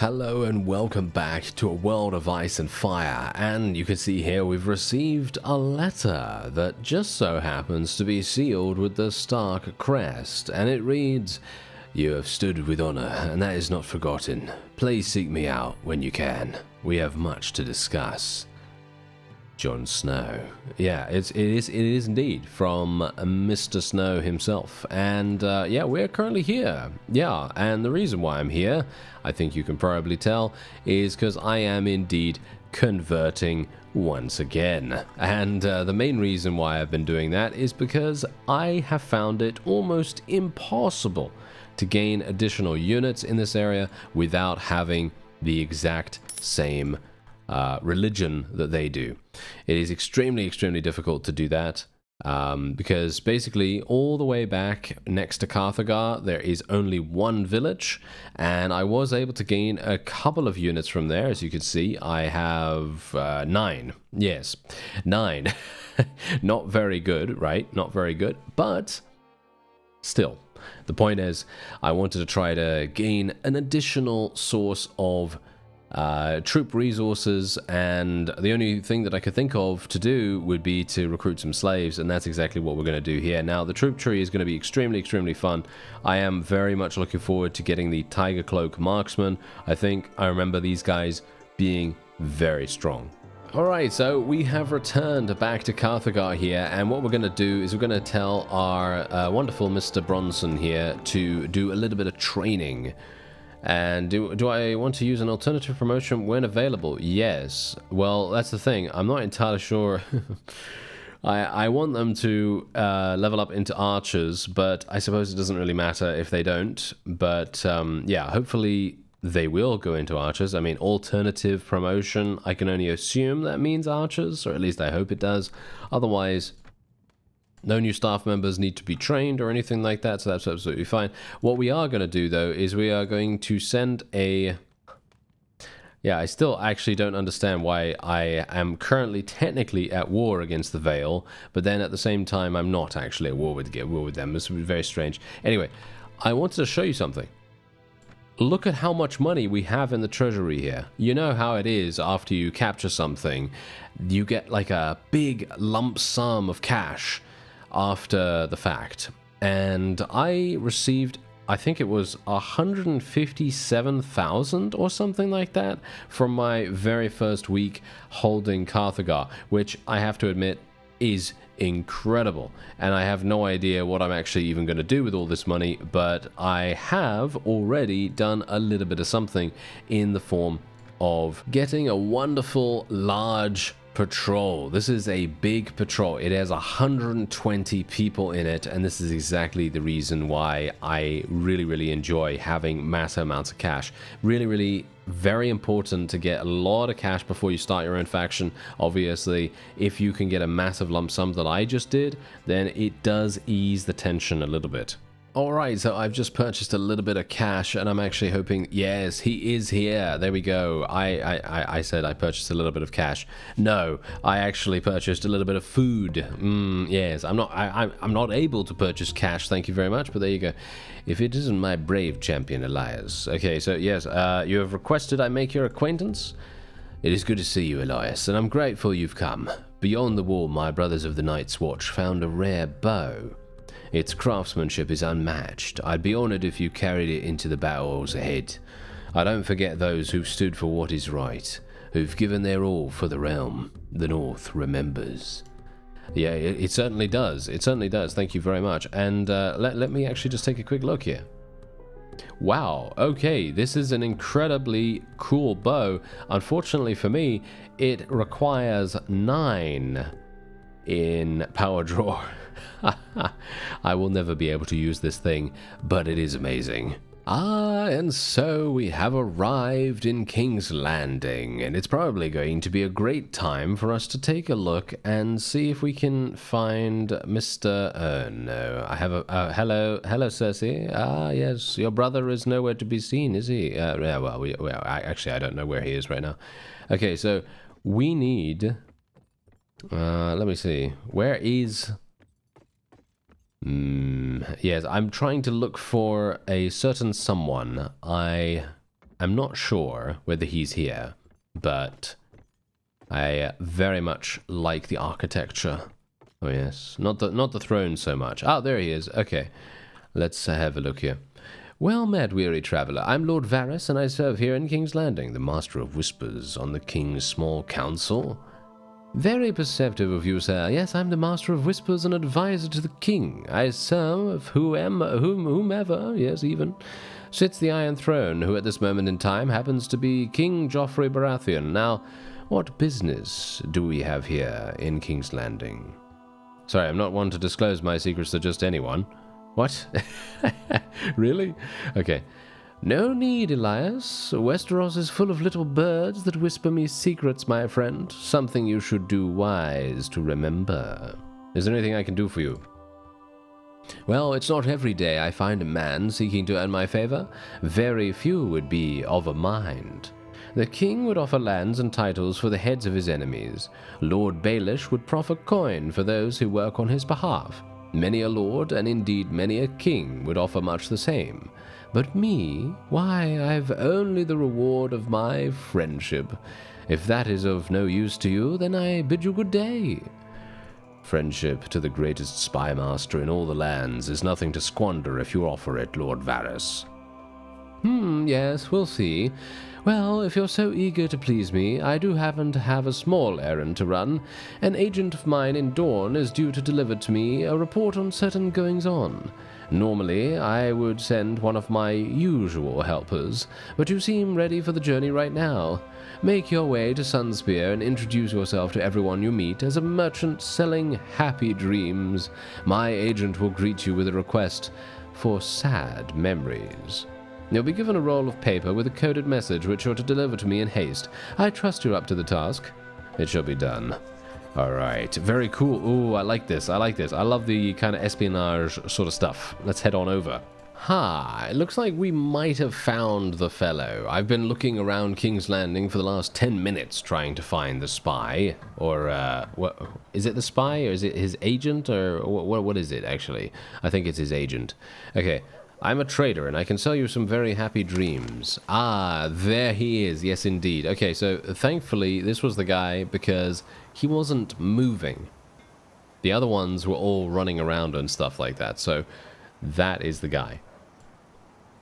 Hello and welcome back to a world of ice and fire, and you can see here we've received a letter that just so happens to be sealed with the Stark crest, and it reads, "You have stood with honor, and that is not forgotten. Please seek me out when you can. We have much to discuss." Jon Snow. Yeah, it is indeed from Mr. Snow himself. And yeah, we're currently here. Yeah, and the reason why I'm here, I think you can probably tell, is because I am indeed converting once again. And the main reason why I've been doing that is because I have found it almost impossible to gain additional units in this area without having the exact same religion that they do. It is extremely difficult to do that because basically all the way back next to Carthagar there is only one village, and I was able to gain a couple of units from there. As you can see, I have 9. Yes, 9. Not very good, right? Not very good, but still. The point is, I wanted to try to gain an additional source of troop resources, and the only thing that I could think of to do would be to recruit some slaves, and that's exactly what we're going to do here. Now, the troop tree is going to be extremely fun. I am very much looking forward to getting the Tiger Cloak Marksman. I think I remember these guys being very strong. Alright, so we have returned back to Carthagar here, and what we're going to do is we're going to tell our wonderful Mr. Bronson here to do a little bit of training. And do I want to use an alternative promotion when available? Yes. Well, that's the thing. I'm not entirely sure. I want them to level up into archers, but I suppose it doesn't really matter if they don't. But yeah, hopefully they will go into archers. I mean, alternative promotion, I can only assume that means archers, or at least I hope it does. Otherwise, no new staff members need to be trained or anything like that, so that's absolutely fine. What we are going to do, though, is we are going to send a... Yeah, I still actually don't understand why I am currently technically at war against the Vale, but then at the same time I'm not actually at war with them. This would be very strange. Anyway, I wanted to show you something. Look at how much money we have in the treasury here. You know how it is after you capture something. You get like a big lump sum of cash after the fact, and I received, I think it was 157,000 or something like that from my very first week holding Carthagar, which I have to admit is incredible, and I have no idea what I'm actually even going to do with all this money, but I have already done a little bit of something in the form of getting a wonderful large patrol. This is a big patrol. It has 120 people in it, and this is exactly the reason why I really enjoy having massive amounts of cash. Really very important to get a lot of cash before you start your own faction. Obviously, if you can get a massive lump sum that I just did, then it does ease the tension a little bit. Alright, so I've just purchased a little bit of cash, and I'm actually hoping... Yes, he is here. There we go. I said I purchased a little bit of cash. No, I actually purchased a little bit of food. Yes, I'm not able to purchase cash, thank you very much, but there you go. If it isn't my brave champion, Elias. Okay, so yes, you have requested I make your acquaintance. It is good to see you, Elias, and I'm grateful you've come. Beyond the wall, my brothers of the Night's Watch found a rare bow. Its craftsmanship is unmatched. I'd be honored if you carried it into the battles ahead. I don't forget those who've stood for what is right, who've given their all for the realm. The North remembers. Yeah, it certainly does. It certainly does. Thank you very much. And let me actually just take a quick look here. Wow, okay, this is an incredibly cool bow. Unfortunately for me, it requires 9 in power draw. I will never be able to use this thing, but it is amazing. And so we have arrived in King's Landing, and it's probably going to be a great time for us to take a look and see if we can find Mr. No, I have a hello, Cersei. Yes, your brother is nowhere to be seen, is he? Yeah, well, actually, I don't know where he is right now. Okay, so we need. Let me see. Where is? Yes, I'm trying to look for a certain someone. I'm not sure whether he's here, but I very much like the architecture. Oh yes, not the throne so much. Ah, there he is. Okay, let's have a look here. Well met, weary traveller. I'm Lord Varys, and I serve here in King's Landing, the Master of Whispers on the King's small council. Very perceptive of you, sir. Yes, I'm the Master of Whispers and advisor to the King. I serve whomever, yes, even, sits the Iron Throne, who at this moment in time happens to be King Joffrey Baratheon. Now, what business do we have here in King's Landing? Sorry, I'm not one to disclose my secrets to just anyone. What? Really? Okay. No need, Elias. Westeros is full of little birds that whisper me secrets, my friend. Something you should do wise to remember. Is there anything I can do for you? Well, it's not every day I find a man seeking to earn my favor. Very few would be of a mind. The king would offer lands and titles for the heads of his enemies. Lord Baelish would proffer coin for those who work on his behalf. Many a lord, and indeed many a king, would offer much the same. But me, why, I've only the reward of my friendship. If that is of no use to you, then I bid you good day. Friendship to the greatest spy master in all the lands is nothing to squander if you offer it, Lord Varys. Yes, we'll see. Well, if you're so eager to please me, I do happen to have a small errand to run. An agent of mine in Dorne is due to deliver to me a report on certain goings-on. Normally, I would send one of my usual helpers, but you seem ready for the journey right now. Make your way to Sunspear and introduce yourself to everyone you meet as a merchant selling happy dreams. My agent will greet you with a request for sad memories. You'll be given a roll of paper with a coded message which you're to deliver to me in haste. I trust you're up to the task. It shall be done. Alright, very cool. Ooh, I like this. I love the kind of espionage sort of stuff. Let's head on over. It looks like we might have found the fellow. I've been looking around King's Landing for the last 10 minutes trying to find the spy. Or, what, is it the spy or is it his agent or what is it actually? I think it's his agent. Okay. I'm a trader, and I can sell you some very happy dreams. There he is. Yes, indeed. Okay, so thankfully, this was the guy because he wasn't moving. The other ones were all running around and stuff like that, so that is the guy.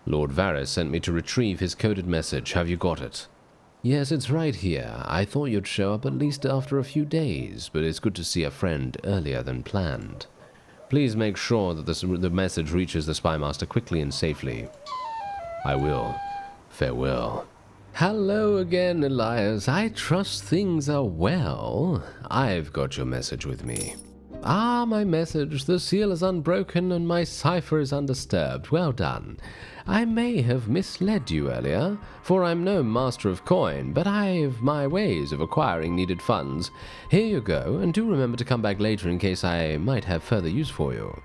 Lord Varys sent me to retrieve his coded message. Have you got it? Yes, it's right here. I thought you'd show up at least after a few days, but it's good to see a friend earlier than planned. Please make sure that the message reaches the spymaster quickly and safely. I will. Farewell. Hello again, Elias. I trust things are well. I've got your message with me. My message. The seal is unbroken and my cipher is undisturbed. Well done. I may have misled you earlier, for I'm no master of coin, but I've my ways of acquiring needed funds. Here you go, and do remember to come back later in case I might have further use for you.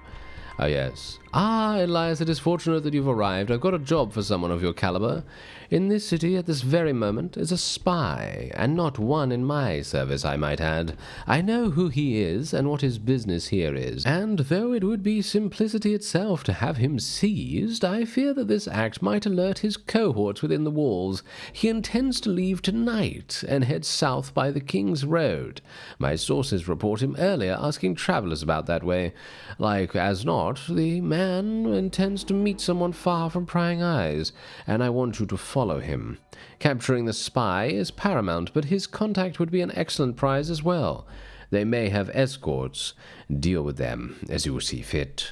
Oh, yes. Elias, it is fortunate that you've arrived. I've got a job for someone of your caliber. In this city, at this very moment, is a spy, and not one in my service, I might add. I know who he is, and what his business here is, and though it would be simplicity itself to have him seized, I fear that this act might alert his cohorts within the walls. He intends to leave tonight, and head south by the King's Road. My sources report him earlier asking travelers about that way. Like as not, the man intends to meet someone far from prying eyes, and I want you to follow him. Capturing the spy is paramount, but his contact would be an excellent prize as well. They may have escorts. Deal with them as you see fit.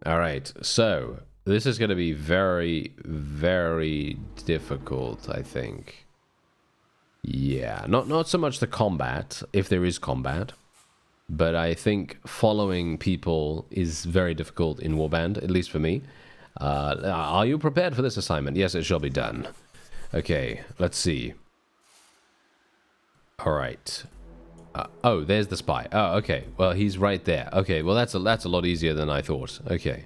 Alright, so this is going to be very, very difficult, I think. Yeah, not so much the combat, if there is combat. But I think following people is very difficult in Warband, at least for me. Are you prepared for this assignment? Yes, it shall be done. Okay, let's see. Alright. Oh, there's the spy. Oh, okay. Well, he's right there. Okay, well, that's a lot easier than I thought. Okay.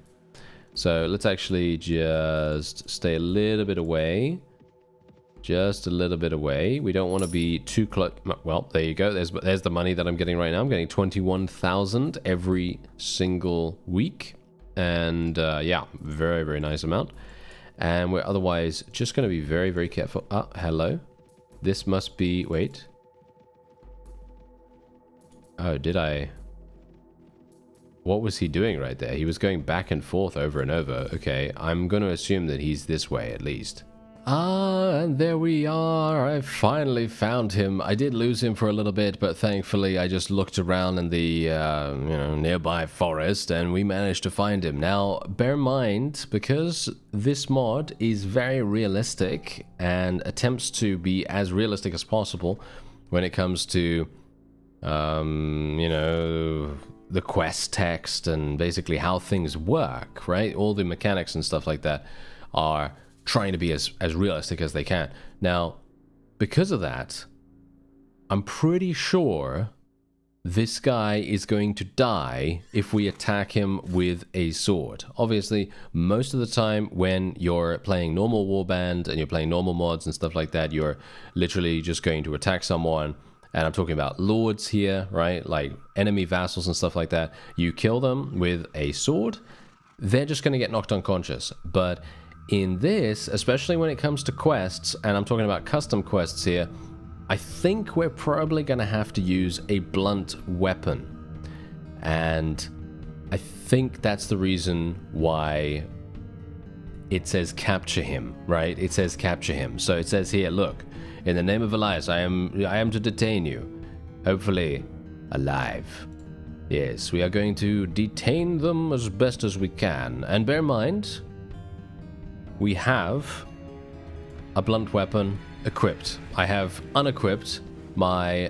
So, let's actually just stay a little bit away. Just a little bit away. We don't want to be too close. Well, there you go. There's the money that I'm getting right now. I'm getting 21,000 every single week. And, yeah, very, very nice amount. And we're otherwise just going to be very, very careful. Ah, hello. This must be... Wait. Oh, did I... What was he doing right there? He was going back and forth over and over. Okay, I'm going to assume that he's this way at least. Ah, and there we are. I finally found him. I did lose him for a little bit, but thankfully I just looked around in the nearby forest and we managed to find him. Now, bear in mind, because this mod is very realistic and attempts to be as realistic as possible when it comes to, the quest text and basically how things work, right? All the mechanics and stuff like that are trying to be as realistic as they can. Now, because of that, I'm pretty sure this guy is going to die if we attack him with a sword. Obviously, most of the time when you're playing normal Warband and you're playing normal mods and stuff like that, you're literally just going to attack someone. And I'm talking about lords here, right? Like enemy vassals and stuff like that. You kill them with a sword, they're just going to get knocked unconscious. But in this, especially when it comes to quests, and I'm talking about custom quests here, I think we're probably going to have to use a blunt weapon. And I think that's the reason why it says capture him, right? It says capture him. So it says here, look, in the name of Elias, I am to detain you. Hopefully alive. Yes, we are going to detain them as best as we can. And bear in mind, we have a blunt weapon equipped. I have unequipped my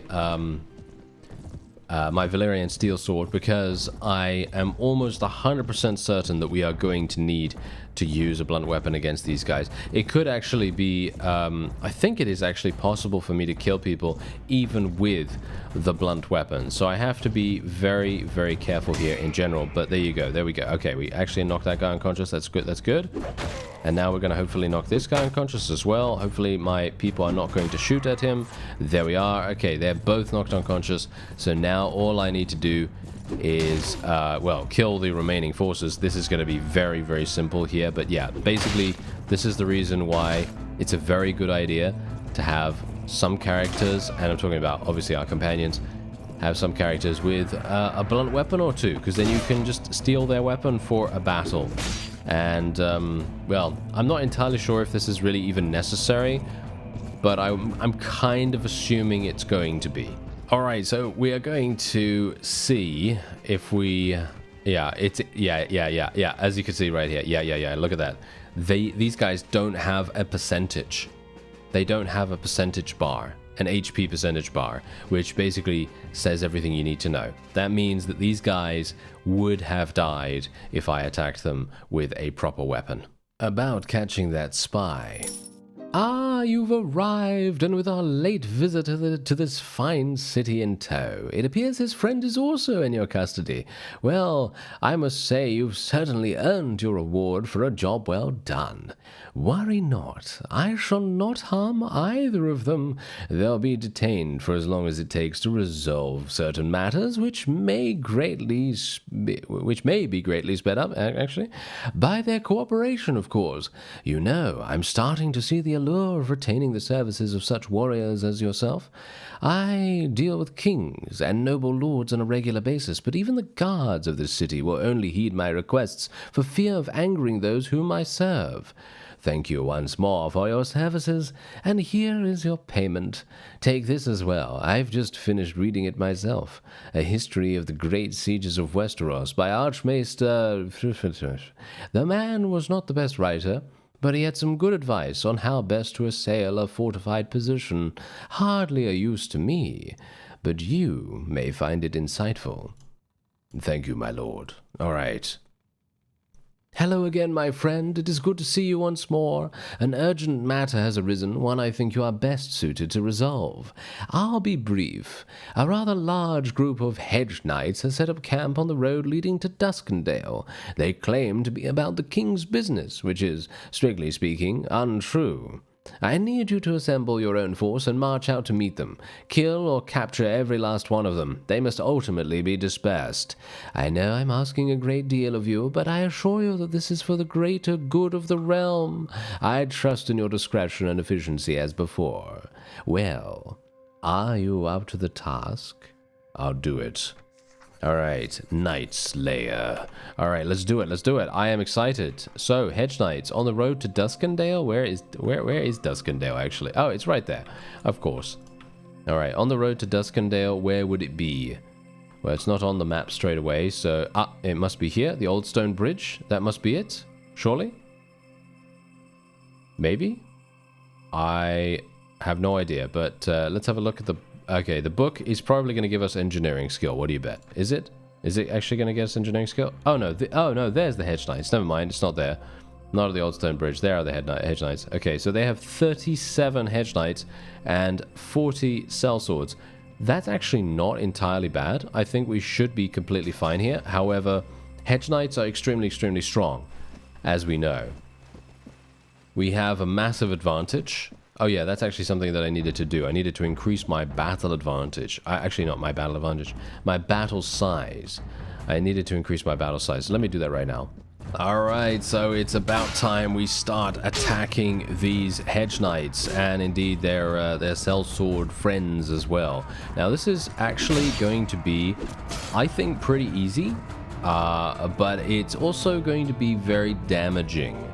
my Valyrian steel sword because I am almost 100% certain that we are going to need to use a blunt weapon against these guys. It could actually be, I think it is actually possible for me to kill people even with the blunt weapon. So I have to be very, very careful here in general. But there you go. There we go. Okay, we actually knocked that guy unconscious. That's good. That's good. And now we're going to hopefully knock this guy unconscious as well. Hopefully my people are not going to shoot at him. There we are. Okay, they're both knocked unconscious. So now all I need to do is, well, kill the remaining forces. This is going to be very, very simple here. But yeah, basically, this is the reason why it's a very good idea to have some characters, and I'm talking about, obviously, our companions, have some characters with a blunt weapon or two, because then you can just steal their weapon for a battle. And, well, I'm not entirely sure if this is really even necessary, but I'm kind of assuming it's going to be. Alright, so we are going to see if we... Yeah, as you can see right here. Yeah, look at that. These guys don't have a percentage. They don't have a percentage bar, an HP percentage bar, which basically says everything you need to know. That means that these guys would have died if I attacked them with a proper weapon. About catching that spy. Ah, you've arrived, and with our late visitor to this fine city in tow, it appears his friend is also in your custody. Well, I must say you've certainly earned your reward for a job well done. Worry not, I shall not harm either of them. They'll be detained for as long as it takes to resolve certain matters, which may be greatly sped up, actually, by their cooperation, of course. You know, I'm starting to see the allure of retaining the services of such warriors as yourself. I deal with kings and noble lords on a regular basis, but even the guards of this city will only heed my requests for fear of angering those whom I serve. Thank you once more for your services, and here is your payment. Take this as well. I've just finished reading it myself. A history of the great sieges of Westeros by Archmaester... The man was not the best writer, but he had some good advice on how best to assail a fortified position. Hardly a use to me, but you may find it insightful. Thank you, my lord. All right. Hello again, my friend. It is good to see you once more. An urgent matter has arisen, one I think you are best suited to resolve. I'll be brief. A rather large group of hedge knights has set up camp on the road leading to Duskendale. They claim to be about the king's business, which is, strictly speaking, untrue. I need you to assemble your own force and march out to meet them. Kill or capture every last one of them. They must ultimately be dispersed. I know I'm asking a great deal of you, but I assure you that this is for the greater good of the realm. I trust in your discretion and efficiency as before. Well, are you up to the task? I'll do it. Alright, Night Slayer. Alright, let's do it. I am excited. So, Hedge Knights, on the road to Duskendale? Where is Duskendale, actually? Oh, it's right there. Of course. Alright, on the road to Duskendale, where would it be? Well, it's not on the map straight away, so... it must be here, the Old Stone Bridge. That must be it, surely? Maybe? I have no idea, but let's have a look at the... Okay, the book is probably going to give us engineering skill. What do you bet? Is it? Is it actually going to get us engineering skill? Oh, no. No, there's the Hedge Knights. Never mind. It's not there. Not at the Old Stone Bridge. There are the Hedge Knights. Okay, so they have 37 Hedge Knights and 40 Sellswords. That's actually not entirely bad. I think we should be completely fine here. However, Hedge Knights are extremely, extremely strong, as we know. We have a massive advantage. Oh yeah, that's actually something that I needed to do. I needed to increase my battle advantage. Actually, not my battle advantage. My battle size. I needed to increase my battle size. So let me do that right now. Alright, so it's about time we start attacking these Hedge Knights. And indeed, their sellsword friends as well. Now, this is actually going to be, I think, pretty easy. But it's also going to be very damaging.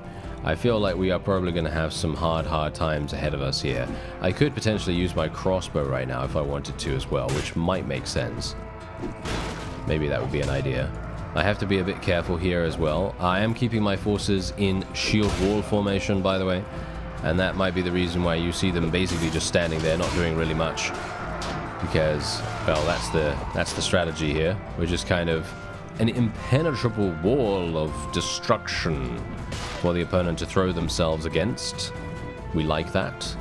I feel like we are probably going to have some hard times ahead of us here. I could potentially use my crossbow right now if I wanted to as well, which might make sense. Maybe that would be an idea. I have to be a bit careful here as well. I am keeping my forces in shield wall formation, by the way. And that might be the reason why you see them basically just standing there, not doing really much. Because, well, that's the strategy here. We're just kind of an impenetrable wall of destruction for the opponent to throw themselves against. We like that.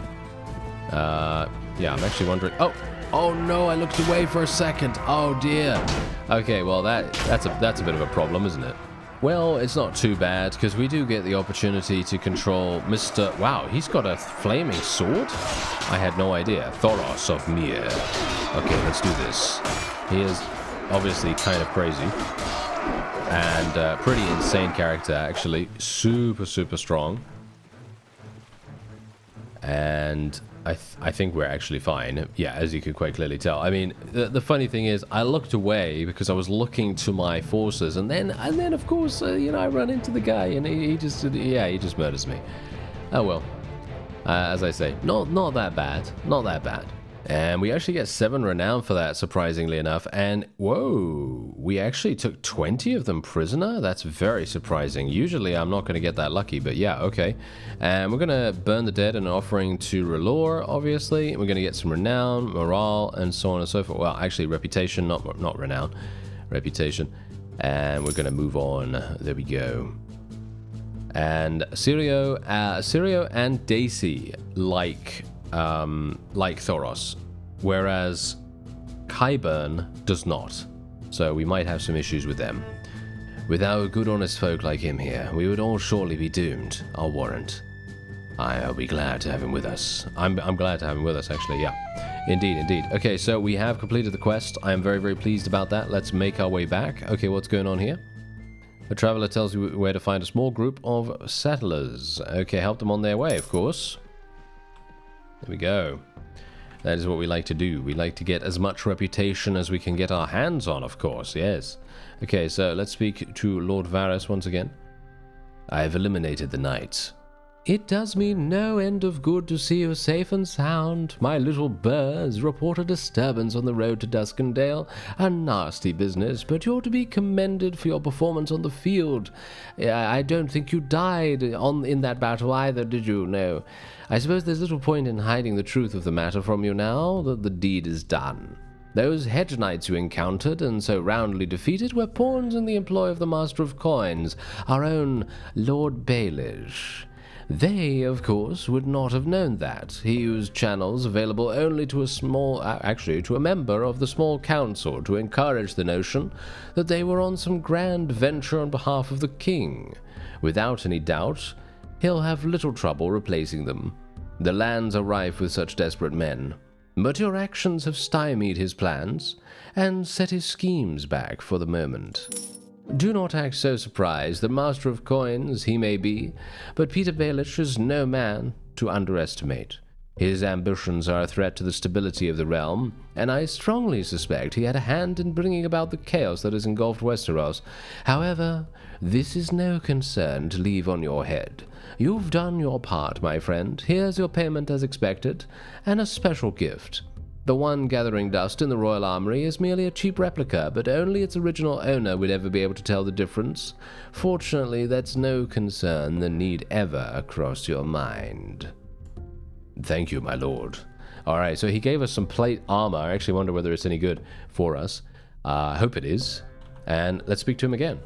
Yeah, I'm actually wondering... Oh no, I looked away for a second. Oh dear. Okay, well that's a bit of a problem, isn't it? Well, it's not too bad, because we do get the opportunity to control Mr... Wow, he's got a flaming sword? I had no idea. Thoros of Mir. Okay, let's do this. He is obviously kind of crazy. And pretty insane character, actually. Super, super strong. And I think we're actually fine. Yeah, as you can quite clearly tell. I mean, the funny thing is, I looked away because I was looking to my forces. And then of course, you know, I run into the guy and he just murders me. Oh, well. As I say, not that bad. Not that bad. And we actually get 7 renown for that, surprisingly enough. And, whoa, we actually took 20 of them prisoner? That's very surprising. Usually I'm not going to get that lucky, but yeah, okay. And we're going to burn the dead and an offering to Relore, obviously. We're going to get some renown, morale, and so on and so forth. Well, actually, reputation, not renown. Reputation. And we're going to move on. There we go. And Sirio and Daisy like Thoros, whereas Qyburn does not. So we might have some issues with them. Without good honest folk like him here, we would all surely be doomed, I'll warrant. I'll be glad to have him with us. I'm glad to have him with us, actually, yeah. Indeed. Okay, so we have completed the quest. I am very, very pleased about that. Let's make our way back. Okay, what's going on here? The traveler tells you where to find a small group of settlers. Okay, help them on their way, of course. There we go. That is what we like to do. We like to get as much reputation as we can get our hands on, of course, yes. Okay, so let's speak to Lord Varus once again. I have eliminated the knights. It does me no end of good to see you safe and sound. My little birds report a disturbance on the road to Duskendale. A nasty business, but you're to be commended for your performance on the field. I don't think you died in that battle either, did you? No. I suppose there's little point in hiding the truth of the matter from you now that the deed is done. Those hedge knights you encountered and so roundly defeated were pawns in the employ of the Master of Coins, our own Lord Baelish. They, of course, would not have known that. He used channels available only to a member of the small council to encourage the notion that they were on some grand venture on behalf of the king. Without any doubt, he'll have little trouble replacing them. The lands are rife with such desperate men. But your actions have stymied his plans and set his schemes back for the moment. Do not act so surprised. The master of coins he may be, but Peter Baelish is no man to underestimate. His ambitions are a threat to the stability of the realm, and I strongly suspect he had a hand in bringing about the chaos that has engulfed Westeros. However, this is no concern to leave on your head. You've done your part, my friend. Here's your payment as expected, and a special gift. The one gathering dust in the Royal Armory is merely a cheap replica, but only its original owner would ever be able to tell the difference. Fortunately, that's no concern that need ever cross your mind. Thank you, my lord. Alright, so he gave us some plate armor. I actually wonder whether it's any good for us. I hope it is. And let's speak to him again.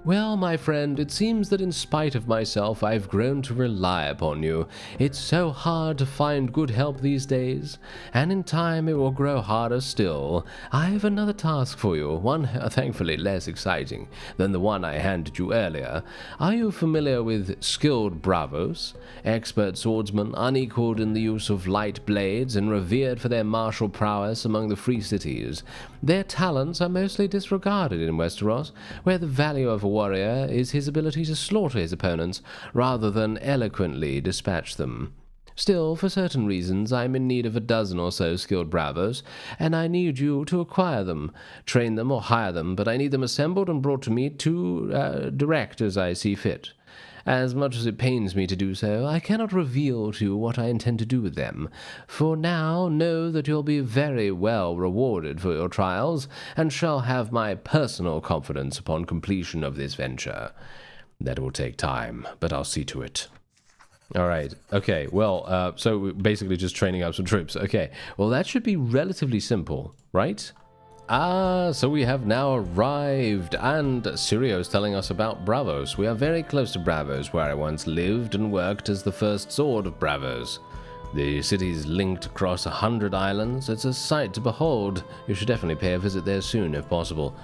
Well, my friend, it seems that in spite of myself, I've grown to rely upon you. It's so hard to find good help these days, and in time it will grow harder still. I have another task for you, one thankfully less exciting than the one I handed you earlier. Are you familiar with skilled bravos, expert swordsmen, unequaled in the use of light blades, and revered for their martial prowess among the free cities? Their talents are mostly disregarded in Westeros, where the value of a warrior is his ability to slaughter his opponents rather than eloquently dispatch them. Still, for certain reasons, I'm in need of a dozen or so skilled bravos, and I need you to acquire them, train them or hire them, but I need them assembled and brought to me to direct as I see fit. As much as it pains me to do so, I cannot reveal to you what I intend to do with them. For now, know that you'll be very well rewarded for your trials, and shall have my personal confidence upon completion of this venture. That will take time, but I'll see to it. Alright, okay, well, so we're basically just training up some troops. Okay, well that should be relatively simple, right? So we have now arrived, and Sirio's telling us about Bravos. We are very close to Bravos, where I once lived and worked as the first sword of Bravos. The city's linked across 100 islands. It's a sight to behold. You should definitely pay a visit there soon, if possible.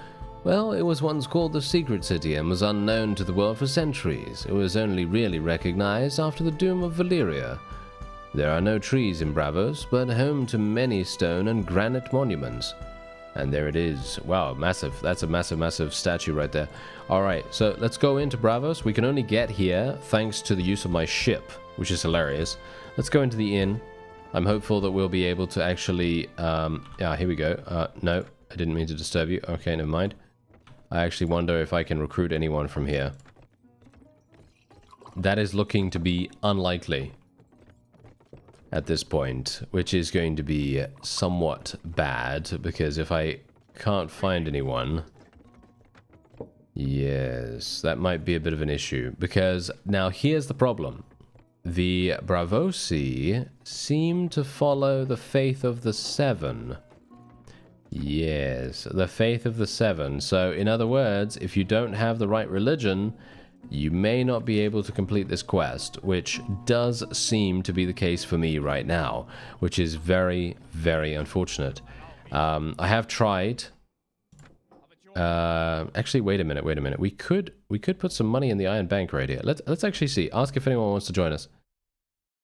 Well, it was once called the Secret City and was unknown to the world for centuries. It was only really recognized after the doom of Valyria. There are no trees in Bravos, but home to many stone and granite monuments. And there it is. Wow, massive. That's a massive, massive statue right there. Alright, so let's go into Bravos. We can only get here thanks to the use of my ship, which is hilarious. Let's go into the inn. I'm hopeful that we'll be able to actually... yeah, here we go. No, I didn't mean to disturb you. Okay, never mind. I actually wonder if I can recruit anyone from here. That is looking to be unlikely at this point, which is going to be somewhat bad, because if I can't find anyone, yes, that might be a bit of an issue, because now here's the problem. The Bravosi seem to follow the faith of the Seven. Yes, the faith of the Seven. So in other words, if you don't have the right religion, you may not be able to complete this quest, which does seem to be the case for me right now, which is very, very unfortunate. I have tried. Actually, wait a minute. We could put some money in the Iron Bank right here. Let's actually see. Ask if anyone wants to join us.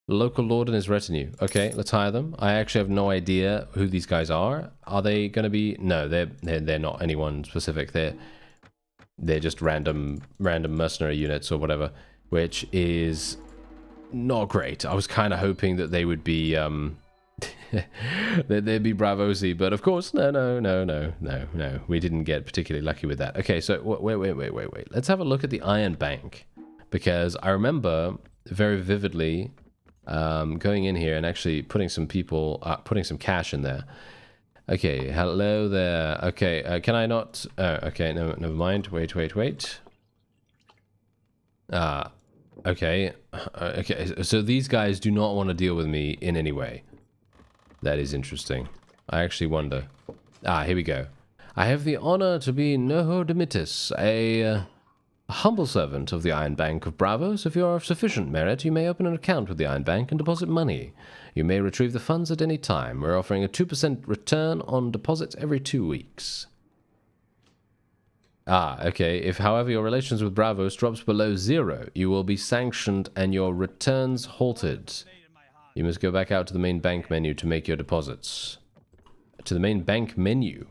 Local lord and his retinue. Okay, let's hire them. I actually have no idea who these guys are. Are they going to be? No, they're not anyone specific. They're just random mercenary units or whatever, which is not great. I was kind of hoping that they would be they'd be Bravosi, but of course, no. We didn't get particularly lucky with that. Okay, so wait. Let's have a look at the Iron Bank, because I remember very vividly going in here and actually putting some cash in there. Okay, hello there. Okay, can I not... okay, no, never mind. Wait. Okay. Okay, so these guys do not want to deal with me in any way. That is interesting. I actually wonder. Here we go. I have the honor to be Noho Demitis, a humble servant of the Iron Bank of Bravos. If you are of sufficient merit, you may open an account with the Iron Bank and deposit money. You may retrieve the funds at any time. We're offering a 2% return on deposits every 2 weeks. Ah, okay. If, however, your relations with Bravos drops below 0, you will be sanctioned and your returns halted. You must go back out to the main bank menu to make your deposits. To the main bank menu?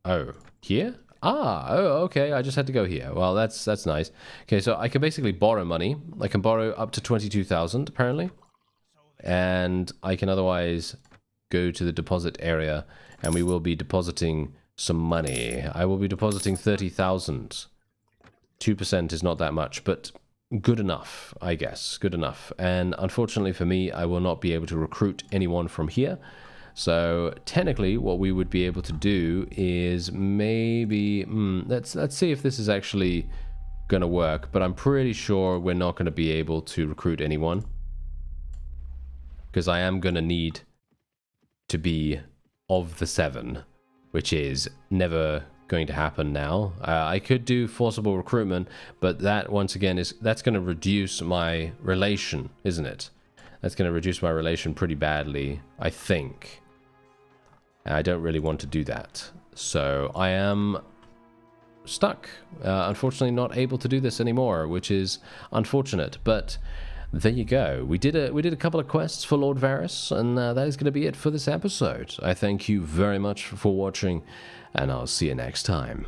Oh, here? Ah, oh, okay. I just had to go here. Well, that's nice. Okay, so I can basically borrow money. I can borrow up to 22,000, apparently. And I can otherwise go to the deposit area, and we will be depositing some money. I will be depositing 30,000. 2% is not that much, but good enough, I guess. Good enough. And unfortunately for me, I will not be able to recruit anyone from here. So technically, what we would be able to do is maybe let's see if this is actually going to work. But I'm pretty sure we're not going to be able to recruit anyone, because I am going to need to be of the 7, which is never going to happen now. I could do forcible recruitment, but that once again that's going to reduce my relation, isn't it? That's going to reduce my relation pretty badly, I think. I don't really want to do that. So I am stuck. Unfortunately not able to do this anymore, which is unfortunate, but there you go. We did a couple of quests for Lord Varys, and that is going to be it for this episode. I thank you very much for watching, and I'll see you next time.